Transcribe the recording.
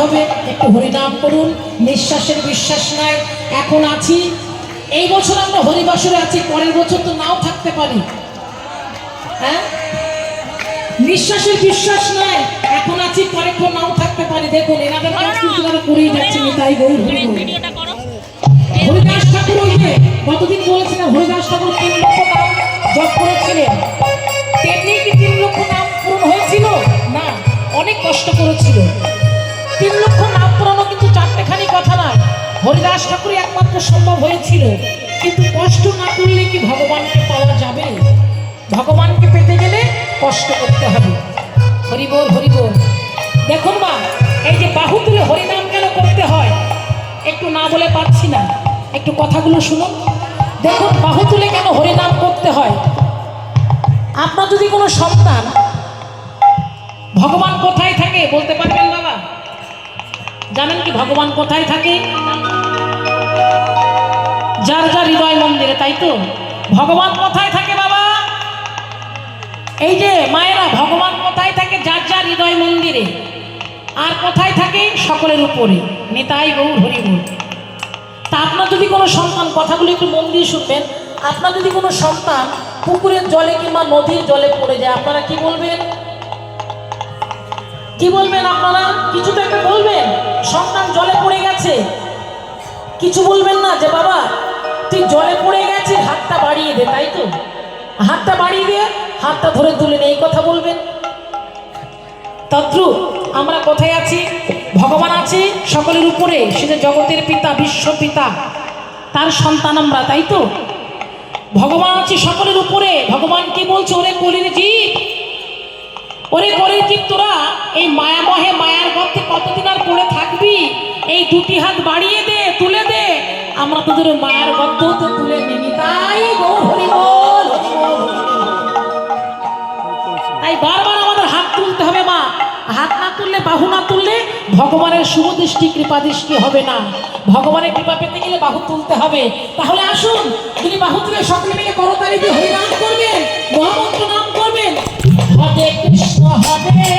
হবে, একটু হরিনাম করুন। নিঃশ্বাসের বিশ্বাস নাই, এখন আছি, এই বছর আমরা হরিবাসরে আছি, পরের বছর তো নাও থাকতে পারি। হ্যাঁ, নিঃশ্বাসের বিশ্বাস নাই, এখন আছি, পরে তো নাও থাকতে পারি। দেখুন এনাদের কাজ কিন্তু তারা করেই যাচ্ছে। তাই গৌর হরিদাস ঠাকুর ওই যে কতদিন বলেছিলেন, হরিদাস ঠাকুর 3 লক্ষ নাম জপ করেছিলেন, তেমনি কি 3 লক্ষ নাম পূরণ হয়েছিল? না, অনেক কষ্ট করেছিল। 3 লক্ষ নাম পূরণও কিন্তু চারটেখানি কথা নয়, হরিদাস ঠাকুরই একমাত্র সম্ভব হয়েছিল। কিন্তু কষ্ট না করলে কি ভগবানকে পাওয়া যাবে? ভগবানকে পেতে গেলে কষ্ট করতে হবে। হরিবোল হরিবোল। দেখুন মা, এই যে বাহু তুলে হরিনাম কেন করতে হয়, একটু না বলে পাচ্ছি না, একটু কথাগুলো শুনুন। দেখুন বাহু তুলে কেন হরিনাম করতে হয়। আপনার যদি কোনো সন্তান, ভগবান কোথায় থাকে বলতে পারবেন বাবা? জানেন কি ভগবান কোথায় থাকে? যার যার হৃদয় মন্দিরে, তাই তো? ভগবান কোথায় থাকে বাবা? এই যে মায়েরা, ভগবান কোথায় থাকে? যার যার হৃদয় মন্দিরে। আর কোথায় থাকে? সকলের উপরে। নিতাই গৌর হরি বল। তা আপনার যদি কোনো সন্তান, কথাগুলো একটু মন দিয়ে শুনবেন, আপনার যদি কোনো সন্তান পুকুরের জলে কিংবা নদীর জলে পড়ে যায়, আপনারা কি বলবেন? কি বলবেন আপনারা? কিছু তো একটা বলবেন। সন্তান জলে পড়ে গেছে, কিছু বলবেন না যে বাবা তুই জলে পড়ে গেছিস, হাতটা বাড়িয়ে দে, তাই তো? হাতটা বাড়িয়ে দিয়ে হাতটা ধরে তুলে নে, এই কথা বলবেন। তদ্রূপ আমরা কোথায় আছি? ভগবান আছে সকলের উপরে, সে যে জগতের পিতা, বিশ্ব পিতা, তার সন্তান আমরা, তাই তো? ভগবান আছে সকলের উপরে। ভগবান কি বলছে? ওরে কলির জীব, ওরে কলির জীব, তোরা এই মায়ামহে মায়ার গর্তে কতদিন আর পড়ে থাকবি? এই দুটি হাত বাড়িয়ে দে, তুলে দে, আমরা তোদের মায়ার গর্ত হতে তুলে নিবি। তাই গৌর হরি বল। তাই বারবার আমাদের হাত তুলতে হবে মা। হাত না তুললে, বাহু না তুললে ভগবানের শুভ দৃষ্টি, কৃপা দৃষ্টি হবে না। ভগবানের কৃপা পেতে গেলে বাহু তুলতে হবে। তাহলে আসুন, যদি বাহু তুলে সকলে মিলে করতালি দিয়ে হরিনাম করবেন, মহামন্ত্র নাম করবেন। হরে কৃষ্ণ হরে